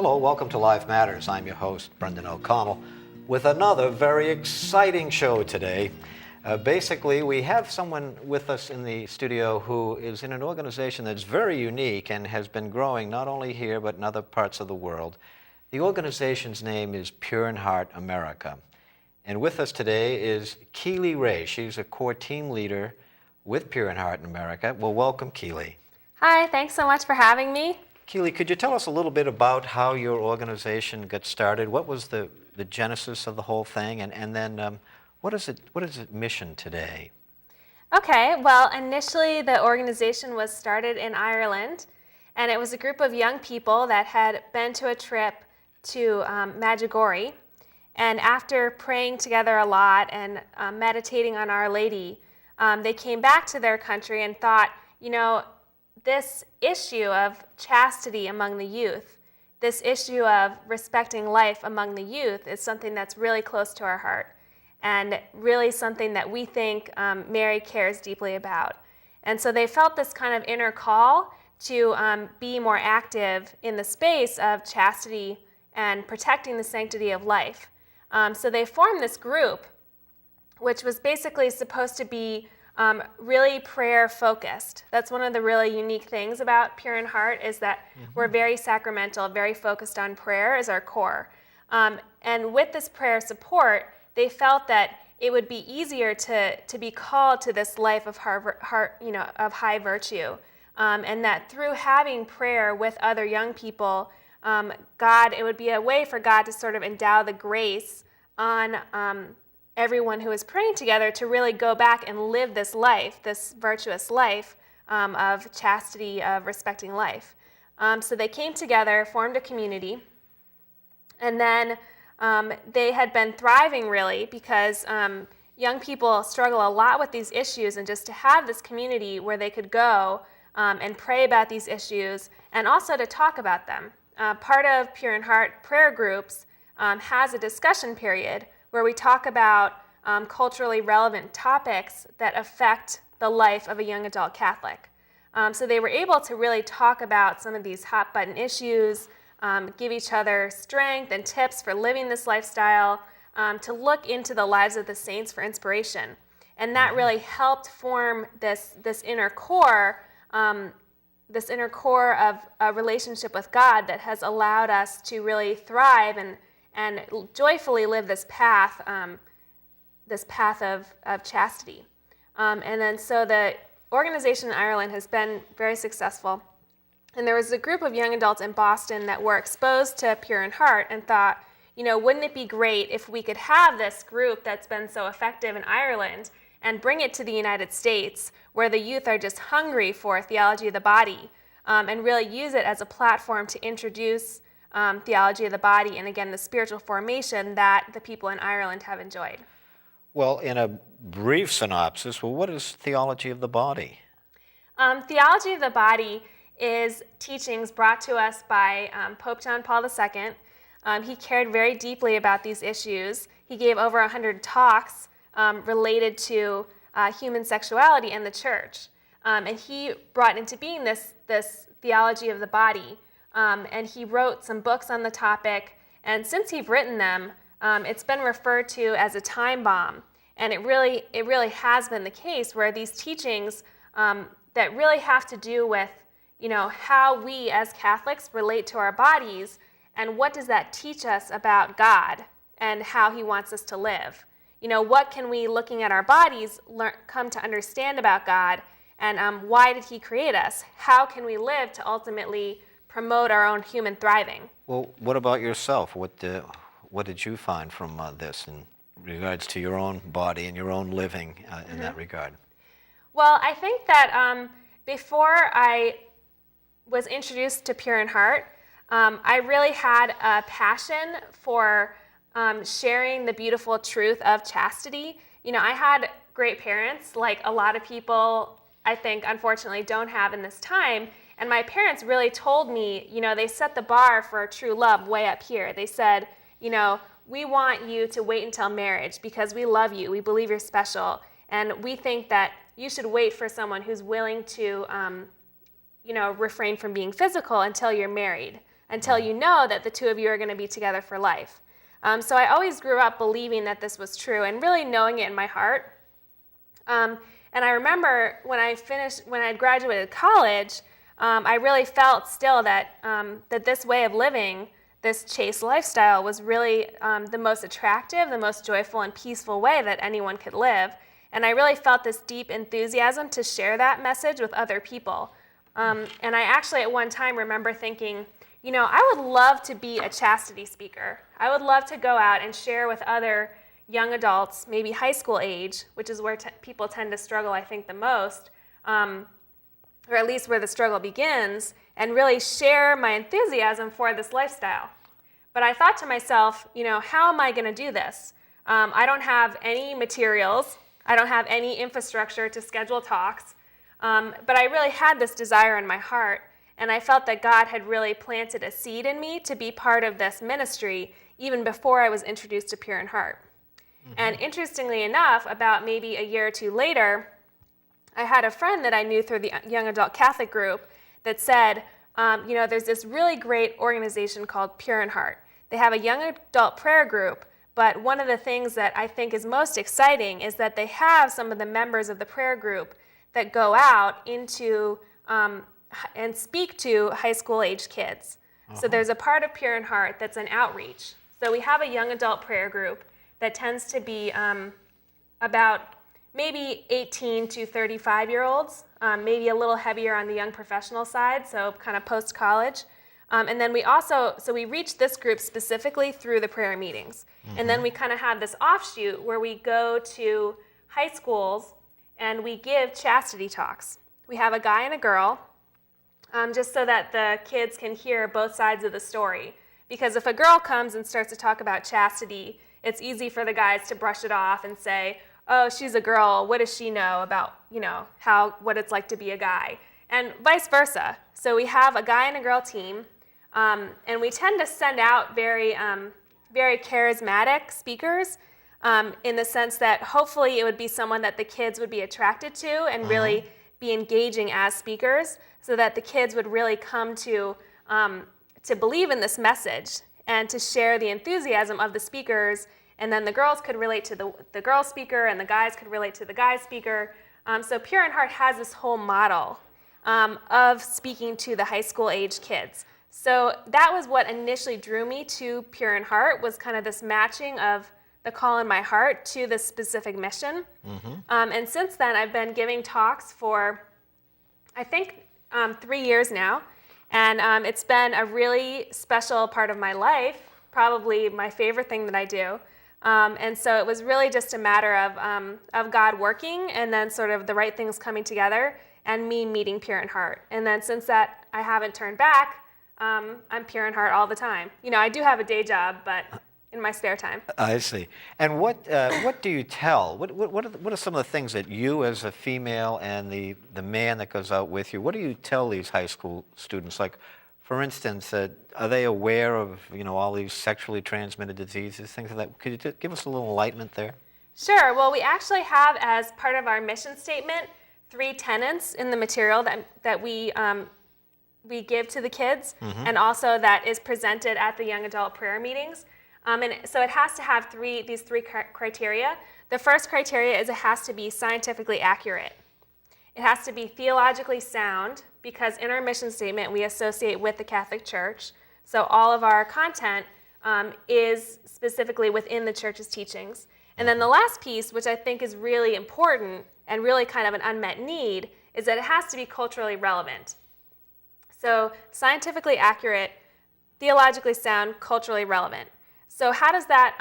Hello, welcome to Life Matters. I'm your host, Brendan O'Connell, with another very exciting show today. Basically, we have someone with us in the studio who is in an organization that's very unique and has been growing not only here but in other parts of the world. The organization's name is Pure in Heart America. And with us today is Keely Ray. She's a core team leader with Pure in Heart America. Well, welcome, Keely. Hi, thanks so much for having me. Keely, could you tell us a little bit about how your organization got started? What was the genesis of the whole thing? And then what is its mission today? Okay, well, initially the organization was started in Ireland, and it was a group of young people that had been to a trip to Medjugorje. And after praying together a lot and meditating on Our Lady, they came back to their country and thought, this issue of chastity among the youth, this issue of respecting life among the youth is something that's really close to our heart and really something that we think Mary cares deeply about. And so they felt this kind of inner call to be more active in the space of chastity and protecting the sanctity of life. So they formed this group, which was basically supposed to be really prayer focused. That's one of the really unique things about Pure in Heart is that we're very sacramental, very focused on prayer as our core. And with this prayer support, they felt that it would be easier to be called to this life of of high virtue, and that through having prayer with other young people, it would be a way for God to sort of endow the grace on everyone who is praying together to really go back and live this life, this virtuous life of chastity, of respecting life. So they came together, formed a community, and then they had been thriving really because young people struggle a lot with these issues, and just to have this community where they could go and pray about these issues and also to talk about them. Part of Pure in Heart prayer groups has a discussion period where we talk about culturally relevant topics that affect the life of a young adult Catholic. So they were able to really talk about some of these hot button issues, give each other strength and tips for living this lifestyle, to look into the lives of the saints for inspiration. And that really helped form this inner core of a relationship with God that has allowed us to really thrive and joyfully live this path of chastity. And then so the organization in Ireland has been very successful. And there was a group of young adults in Boston that were exposed to Pure in Heart and thought, wouldn't it be great if we could have this group that's been so effective in Ireland and bring it to the United States, where the youth are just hungry for theology of the body, and really use it as a platform to introduce theology of the body and, again, the spiritual formation that the people in Ireland have enjoyed. Well, in a brief synopsis, what is theology of the body? Theology of the body is teachings brought to us by Pope John Paul II. He cared very deeply about these issues. He gave over 100 talks related to human sexuality in the church. And he brought into being this theology of the body. And he wrote some books on the topic. And since he's written them, it's been referred to as a time bomb. And it really has been the case where these teachings that really have to do with how we as Catholics relate to our bodies, and what does that teach us about God and how he wants us to live. What can we, looking at our bodies, come to understand about God, and why did he create us? How can we live to ultimately promote our own human thriving? Well, what about yourself? What did you find from this in regards to your own body and your own living in that regard? Well, I think that before I was introduced to Pure in Heart, I really had a passion for sharing the beautiful truth of chastity. I had great parents, like a lot of people, I think, unfortunately, don't have in this time. And my parents really told me, they set the bar for true love way up here. They said, we want you to wait until marriage because we love you, we believe you're special, and we think that you should wait for someone who's willing to, refrain from being physical until you're married. until you know that the two of you are going to be together for life. So I always grew up believing that this was true and really knowing it in my heart. And I remember when I had graduated college, I really felt still that that this way of living, this chaste lifestyle, was really the most attractive, the most joyful and peaceful way that anyone could live. And I really felt this deep enthusiasm to share that message with other people. And I actually at one time remember thinking, I would love to be a chastity speaker. I would love to go out and share with other young adults, maybe high school age, which is where people tend to struggle, I think, the most, or at least where the struggle begins, and really share my enthusiasm for this lifestyle. But I thought to myself, how am I going to do this? I don't have any materials. I don't have any infrastructure to schedule talks. But I really had this desire in my heart, and I felt that God had really planted a seed in me to be part of this ministry even before I was introduced to Pure in Heart. Mm-hmm. And interestingly enough, about maybe a year or two later, I had a friend that I knew through the Young Adult Catholic group that said, there's this really great organization called Pure in Heart. They have a young adult prayer group, but one of the things that I think is most exciting is that they have some of the members of the prayer group that go out into and speak to high school age kids. Uh-huh. So there's a part of Pure in Heart that's an outreach. So we have a young adult prayer group that tends to be about maybe 18 to 35-year-olds, maybe a little heavier on the young professional side, so kind of post-college. And then we reach this group specifically through the prayer meetings. Mm-hmm. And then we kind of have this offshoot where we go to high schools and we give chastity talks. We have a guy and a girl, just so that the kids can hear both sides of the story. Because if a girl comes and starts to talk about chastity, it's easy for the guys to brush it off and say, oh, she's a girl, what does she know about, what it's like to be a guy? And vice versa. So we have a guy and a girl team, and we tend to send out very charismatic speakers, in the sense that hopefully it would be someone that the kids would be attracted to and really be engaging as speakers, so that the kids would really come to believe in this message and to share the enthusiasm of the speakers. And then the girls could relate to the girl speaker, and the guys could relate to the guy speaker. So Pure in Heart has this whole model of speaking to the high school age kids. So that was what initially drew me to Pure in Heart, was kind of this matching of the call in my heart to this specific mission. Mm-hmm. And since then, I've been giving talks for, I think, 3 years now. And it's been a really special part of my life, probably my favorite thing that I do. And so it was really just a matter of God working, and then sort of the right things coming together, and me meeting Pure in Heart. And then since that, I haven't turned back. I'm Pure in Heart all the time. I do have a day job, but in my spare time. I see. And what do you tell? What are some of the things that you as a female and the man that goes out with you, what do you tell these high school students? Like, for instance, are they aware of all these sexually transmitted diseases, things like that? Could you give us a little enlightenment there? Sure. Well, we actually have, as part of our mission statement, 3 tenets in the material that we give to the kids, mm-hmm. and also that is presented at the young adult prayer meetings. And so it has to have these three criteria. The first criteria is it has to be scientifically accurate. It has to be theologically sound, because in our mission statement we associate with the Catholic Church. So all of our content is specifically within the Church's teachings. And then the last piece, which I think is really important and really kind of an unmet need, is that it has to be culturally relevant. So scientifically accurate, theologically sound, culturally relevant. So how does that,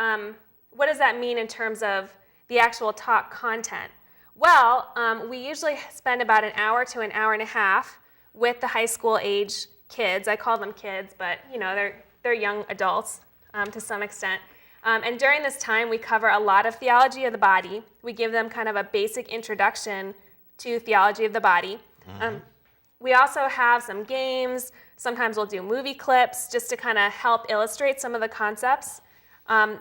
what does that mean in terms of the actual talk content? Well, we usually spend about an hour to an hour and a half with the high school age kids. I call them kids, but they're young adults to some extent. And during this time, we cover a lot of theology of the body. We give them kind of a basic introduction to theology of the body. Mm-hmm. We also have some games. Sometimes we'll do movie clips just to kind of help illustrate some of the concepts.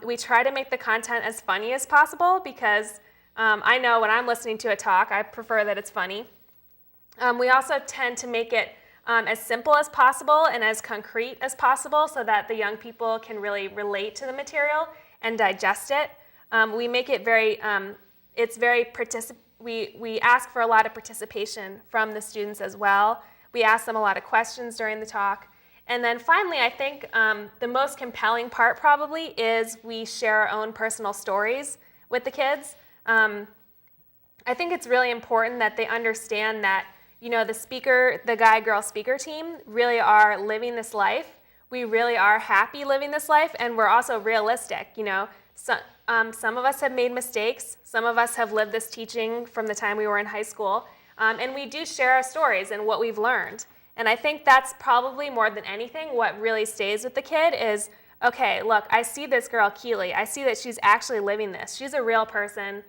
We try to make the content as funny as possible, because I know when I'm listening to a talk, I prefer that it's funny. We also tend to make it as simple as possible and as concrete as possible so that the young people can really relate to the material and digest it. We make it very, we ask for a lot of participation from the students as well. We ask them a lot of questions during the talk. And then finally, I think the most compelling part probably is we share our own personal stories with the kids. I think it's really important that they understand that, the guy-girl speaker team really are living this life. We really are happy living this life, and we're also realistic. Some of us have made mistakes. Some of us have lived this teaching from the time we were in high school, and we do share our stories and what we've learned. And I think that's probably more than anything what really stays with the kid is, okay, look, I see this girl, Keely. I see that she's actually living this. She's a real person.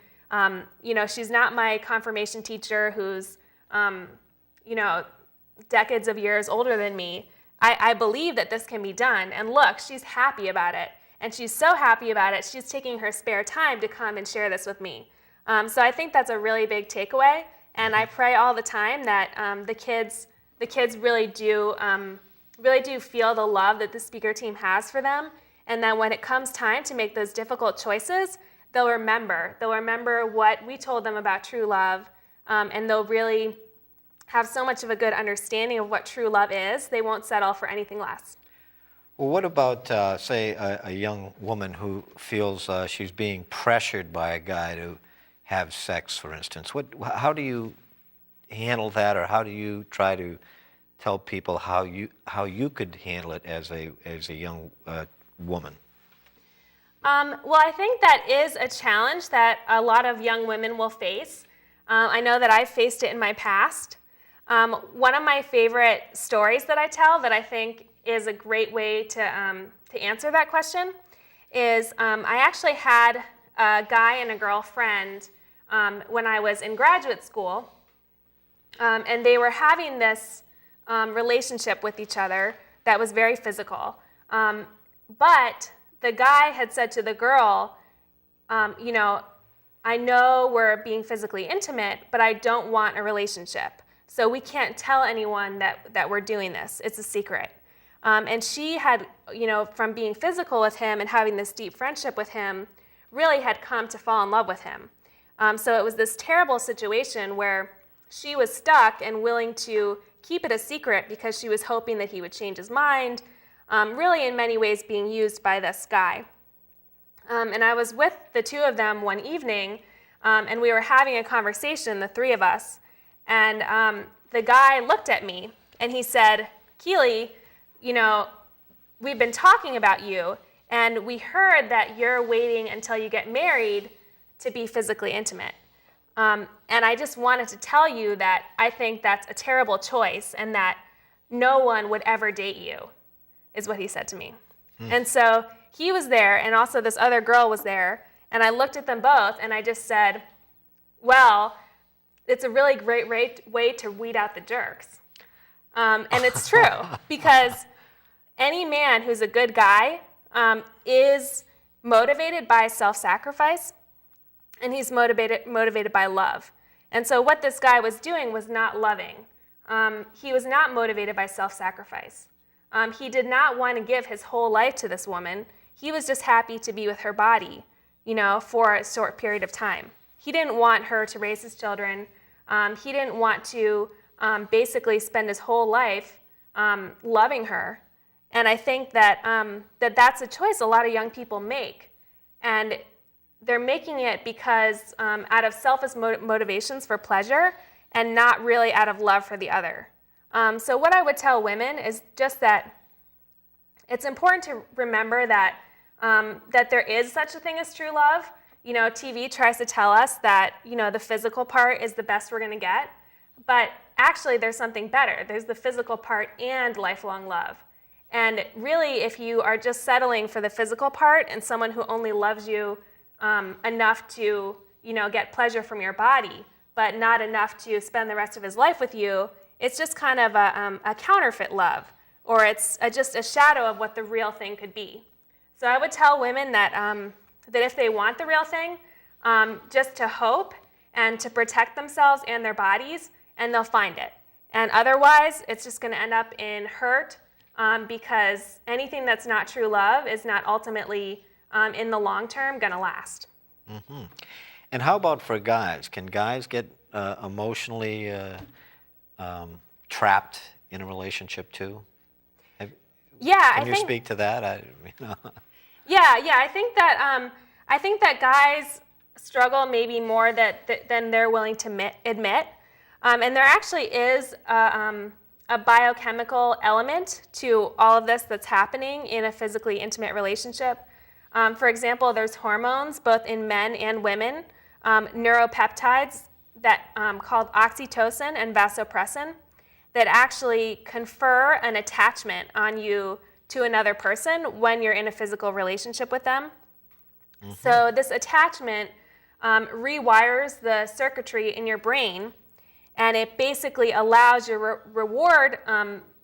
She's not my confirmation teacher who's, decades of years older than me. I believe that this can be done. And look, she's happy about it. And she's so happy about it, she's taking her spare time to come and share this with me. So I think that's a really big takeaway. And I pray all the time that the kids really do feel the love that the speaker team has for them. And then when it comes time to make those difficult choices, they'll remember what we told them about true love, and they'll really have so much of a good understanding of what true love is, they won't settle for anything less. Well, what about, say, a young woman who feels she's being pressured by a guy to have sex, for instance? How do you handle that, or how do you try to tell people how you could handle it as a young woman? Well, I think that is a challenge that a lot of young women will face. I know that I've faced it in my past. One of my favorite stories that I tell that I think is a great way to answer that question is I actually had a guy and a girlfriend when I was in graduate school, and they were having this relationship with each other that was very physical. But the guy had said to the girl, I know we're being physically intimate, but I don't want a relationship. So we can't tell anyone that we're doing this. It's a secret. And she had, from being physical with him and having this deep friendship with him, really had come to fall in love with him. So it was this terrible situation where she was stuck and willing to keep it a secret because she was hoping that he would change his mind, really in many ways being used by this guy. And I was with the two of them one evening, and we were having a conversation, the three of us, and the guy looked at me and he said, Keely, we've been talking about you, and we heard that you're waiting until you get married to be physically intimate. And I just wanted to tell you that I think that's a terrible choice and that no one would ever date you, is what he said to me. And so he was there, and also this other girl was there, and I looked at them both, and I just said, well, it's a really great way to weed out the jerks. And it's true, because any man who's a good guy is motivated by self-sacrifice, and he's motivated by love. And so what this guy was doing was not loving. He was not motivated by self-sacrifice. He did not want to give his whole life to this woman. He was just happy to be with her body, for a short period of time. He didn't want her to raise his children. He didn't want to basically spend his whole life loving her. And I think that that's a choice a lot of young people make. And they're making it because out of selfish motivations for pleasure and not really out of love for the other. So what I would tell women is just that it's important to remember that there is such a thing as true love. TV tries to tell us that, the physical part is the best we're going to get. But actually, there's something better. There's the physical part and lifelong love. And really, if you are just settling for the physical part and someone who only loves you enough to, get pleasure from your body, but not enough to spend the rest of his life with you, it's just kind of a counterfeit love, or it's just a shadow of what the real thing could be. So I would tell women that if they want the real thing, just to hope and to protect themselves and their bodies, and they'll find it. And otherwise, it's just going to end up in hurt because anything that's not true love is not ultimately, in the long term, going to last. Mm-hmm. And how about for guys? Can guys get emotionally trapped in a relationship too? Can you speak to that? Yeah. I think that guys struggle maybe more than they're willing to admit. And there actually is a biochemical element to all of this that's happening in a physically intimate relationship. For example, there's hormones, both in men and women, neuropeptides that called oxytocin and vasopressin, that actually confer an attachment on you to another person when you're in a physical relationship with them. Mm-hmm. So this attachment rewires the circuitry in your brain, and it basically allows your reward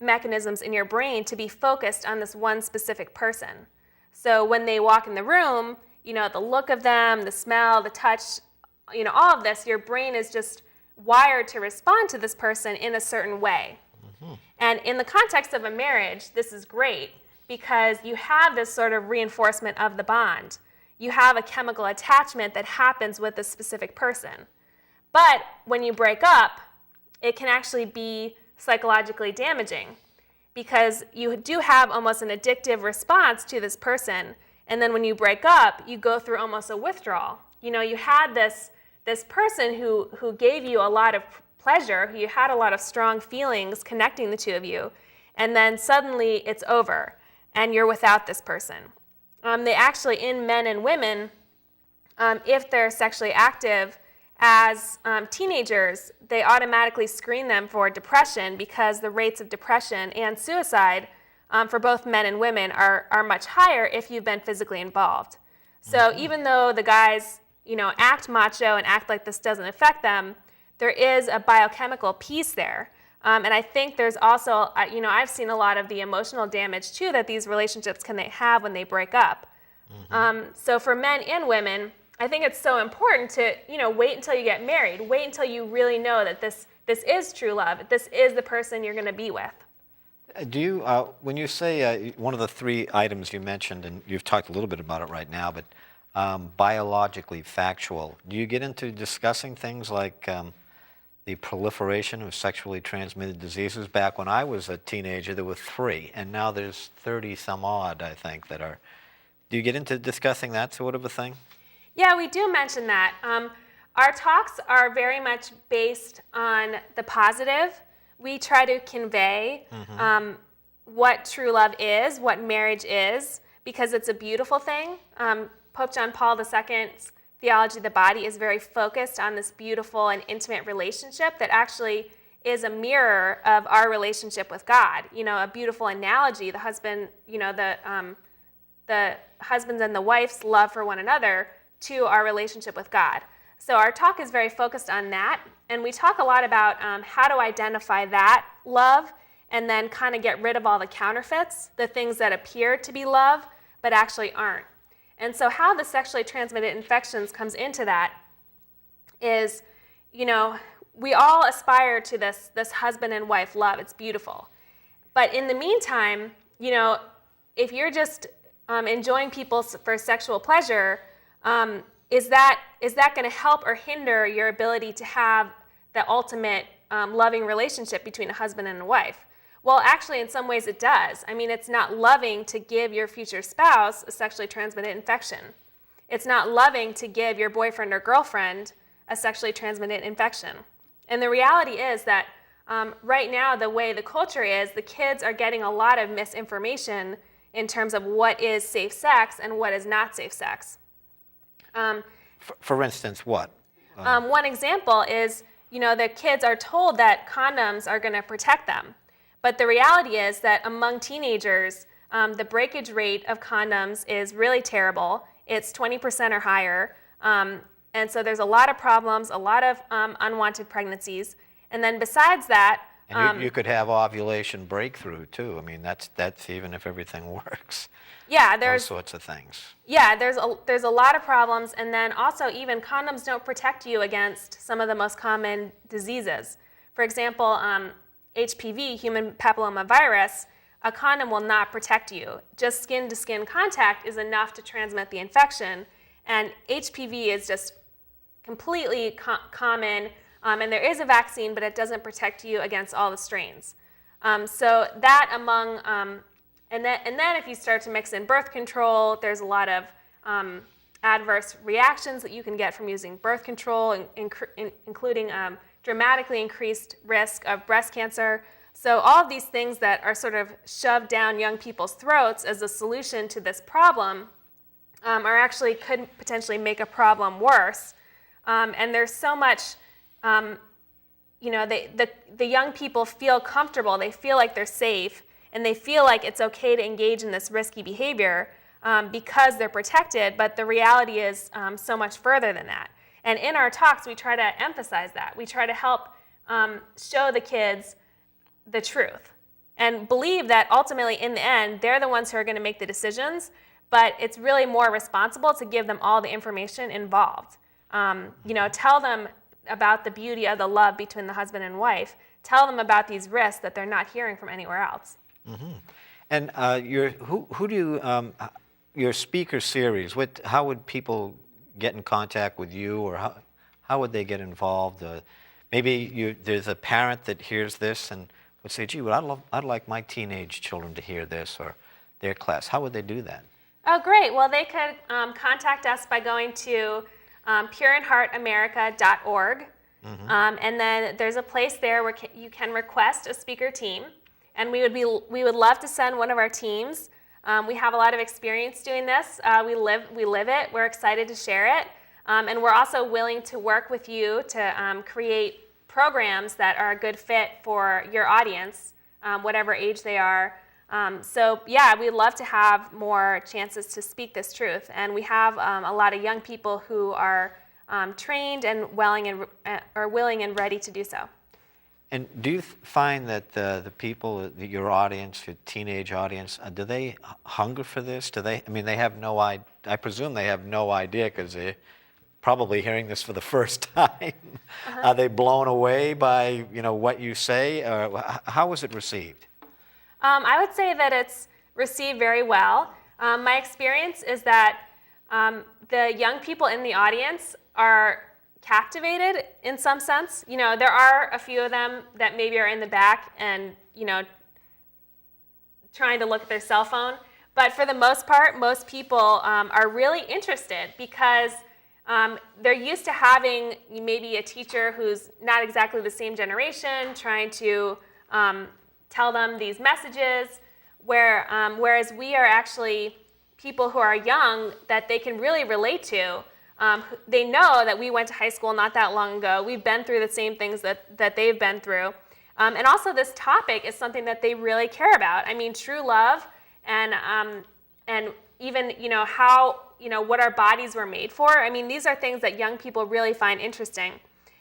mechanisms in your brain to be focused on this one specific person. So when they walk in the room, the look of them, the smell, the touch, all of this, your brain is just wired to respond to this person in a certain way. Mm-hmm. And in the context of a marriage, this is great because you have this sort of reinforcement of the bond. You have a chemical attachment that happens with a specific person. But when you break up, it can actually be psychologically damaging because you do have almost an addictive response to this person. And then when you break up, you go through almost a withdrawal. You had this person who gave you a lot of pleasure, you had a lot of strong feelings connecting the two of you, and then suddenly it's over and you're without this person. They actually, in men and women, if they're sexually active as teenagers, they automatically screen them for depression because the rates of depression and suicide for both men and women are much higher if you've been physically involved. So even though the guys act macho and act like this doesn't affect them, there is a biochemical piece there. And I think there's also, I've seen a lot of the emotional damage too that these relationships can have when they break up. Mm-hmm. So for men and women, I think it's so important to, wait until you get married. Wait until you really know that this is true love. This is the person you're going to be with. Do you, when you say one of the three items you mentioned, and you've talked a little bit about it right now, but biologically factual, do you get into discussing things like the proliferation of sexually transmitted diseases? Back when I was a teenager, there were 3, and now there's 30 some odd, I think, that are. Do you get into discussing that sort of a thing? Yeah, we do mention that. Our talks are very much based on the positive. We try to convey what true love is, what marriage is, because it's a beautiful thing. Pope John Paul II's theology of the body is very focused on this beautiful and intimate relationship that actually is a mirror of our relationship with God. A beautiful analogy, the husband, the husband's and the wife's love for one another to our relationship with God. So our talk is very focused on that, and we talk a lot about how to identify that love and then kind of get rid of all the counterfeits, the things that appear to be love but actually aren't. And so how the sexually transmitted infections comes into that is, we all aspire to this husband and wife love. It's beautiful. But in the meantime, if you're just enjoying people for sexual pleasure, is that going to help or hinder your ability to have the ultimate loving relationship between a husband and a wife? Well, actually, in some ways it does. I mean, it's not loving to give your future spouse a sexually transmitted infection. It's not loving to give your boyfriend or girlfriend a sexually transmitted infection. And the reality is that right now, the way the culture is, the kids are getting a lot of misinformation in terms of what is safe sex and what is not safe sex. For instance, what? One example is, the kids are told that condoms are going to protect them. But the reality is that among teenagers, the breakage rate of condoms is really terrible. It's 20% or higher. And so there's a lot of problems, a lot of unwanted pregnancies. And then besides that... And you could have ovulation breakthrough, too. I mean, that's even if everything works. Yeah, there's... Those sorts of things. Yeah, there's a lot of problems. And then also even condoms don't protect you against some of the most common diseases. For example, HPV, human papillomavirus, a condom will not protect you. Just skin-to-skin contact is enough to transmit the infection, and HPV is just completely common, and there is a vaccine, but it doesn't protect you against all the strains. So that among, and then if you start to mix in birth control, there's a lot of adverse reactions that you can get from using birth control, including dramatically increased risk of breast cancer. So all of these things that are sort of shoved down young people's throats as a solution to this problem are actually could potentially make a problem worse. And there's so much, the young people feel comfortable, they feel like they're safe, and they feel like it's okay to engage in this risky behavior because they're protected, but the reality is so much further than that. And in our talks, we try to emphasize that. We try to help show the kids the truth and believe that ultimately in the end, they're the ones who are going to make the decisions, but it's really more responsible to give them all the information involved. Tell them about the beauty of the love between the husband and wife. Tell them about these risks that they're not hearing from anywhere else. Mm-hmm. And who do you, your speaker series, how would people get in contact with you, or how would they get involved? Maybe there's a parent that hears this and would say, gee, well, I'd like my teenage children to hear this, or their class. How would they do that? Oh, great. Well, they could contact us by going to pureinheartamerica.org. Mm-hmm. And then there's a place there where you can request a speaker team. And we would love to send one of our teams. We have a lot of experience doing this. We live it. We're excited to share it. And we're also willing to work with you to create programs that are a good fit for your audience, whatever age they are. We'd love to have more chances to speak this truth. And we have a lot of young people who are trained and willing and ready to do so. And do you find that the people, your audience, your teenage audience, do they hunger for this? They have no idea. I presume they have no idea because they're probably hearing this for the first time. Uh-huh. Are they blown away by what you say? How is it received? I would say that it's received very well. My experience is that the young people in the audience are captivated in some sense. There are a few of them that maybe are in the back and, trying to look at their cell phone. But for the most part, most people are really interested because they're used to having maybe a teacher who's not exactly the same generation trying to tell them these messages, whereas we are actually people who are young that they can really relate to. They know that we went to high school not that long ago. We've been through the same things that they've been through. And also this topic is something that they really care about. I mean, true love and even, what our bodies were made for. I mean, these are things that young people really find interesting.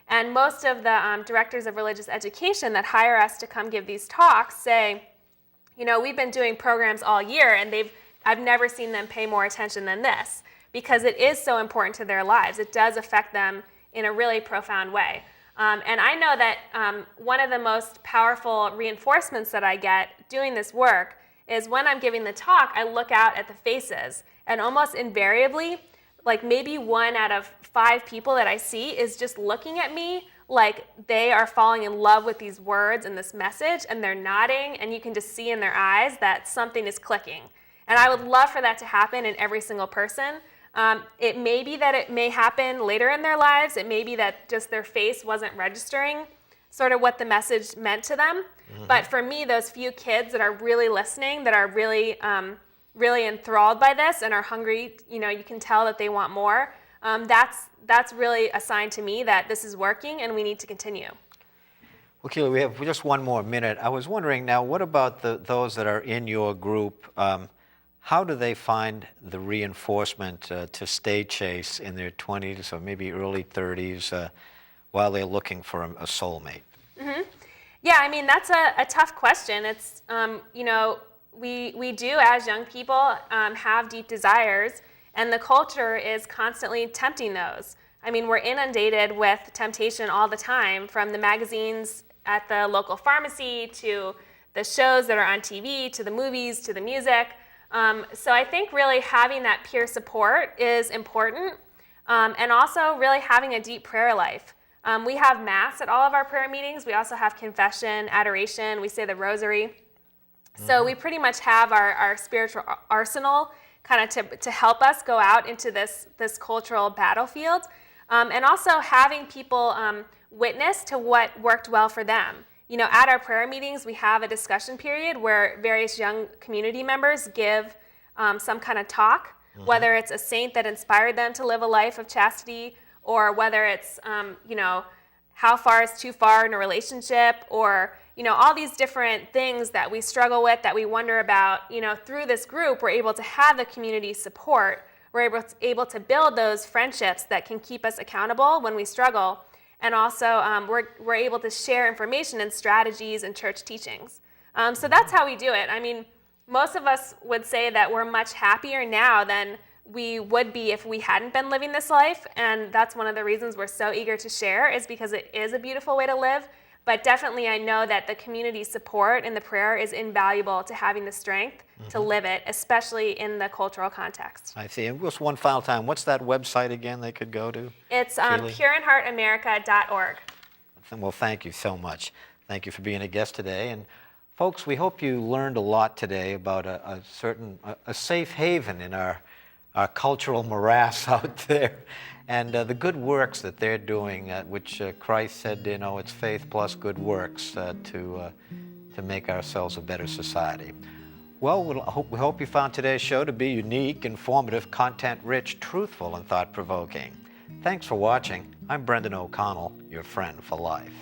And most of the directors of religious education that hire us to come give these talks say, we've been doing programs all year and I've never seen them pay more attention than this because it is so important to their lives. It does affect them in a really profound way. And I know that one of the most powerful reinforcements that I get doing this work is when I'm giving the talk, I look out at the faces, and almost invariably, like maybe 1 out of 5 people that I see is just looking at me like they are falling in love with these words and this message, and they're nodding, and you can just see in their eyes that something is clicking. And I would love for that to happen in every single person. It may be that it may happen later in their lives. It may be that just their face wasn't registering sort of what the message meant to them. Mm-hmm. But for me, those few kids that are really listening, that are really really enthralled by this and are hungry, you can tell that they want more. That's really a sign to me that this is working and we need to continue. Well, Keely, we have just one more minute. I was wondering now, what about those that are in your group? How do they find the reinforcement to stay chaste in their 20s or maybe early 30s while they're looking for a soulmate? Mm-hmm. Yeah, I mean, that's a tough question. It's, we do, as young people, have deep desires, and the culture is constantly tempting those. I mean, we're inundated with temptation all the time, from the magazines at the local pharmacy, to the shows that are on TV, to the movies, to the music. So I think really having that peer support is important, and also really having a deep prayer life. We have Mass at all of our prayer meetings. We also have confession, adoration. We say the rosary. So we pretty much have our spiritual arsenal kind of to help us go out into this cultural battlefield. And also having people witness to what worked well for them. You know, at our prayer meetings, we have a discussion period where various young community members give some kind of talk, whether it's a saint that inspired them to live a life of chastity, or whether it's, you know, how far is too far in a relationship, or, you know, all these different things that we struggle with, that we wonder about. You know, through this group, we're able to have the community support. We're able to build those friendships that can keep us accountable when we struggle. And also, we're able to share information and strategies and church teachings. So that's how we do it. I mean, most of us would say that we're much happier now than we would be if we hadn't been living this life. And that's one of the reasons we're so eager to share, is because it is a beautiful way to live. But definitely I know that the community support and the prayer is invaluable to having the strength to live it, especially in the cultural context. I see. And just one final time, what's that website again they could go to? It's pureinheartamerica.org. Well, thank you so much. Thank you for being a guest today. And folks, we hope you learned a lot today about a safe haven in our cultural morass out there, and the good works that they're doing, which Christ said, you know, it's faith plus good works to make ourselves a better society. Well, we hope you found today's show to be unique, informative, content-rich, truthful, and thought-provoking. Thanks for watching. I'm Brendan O'Connell, your friend for life.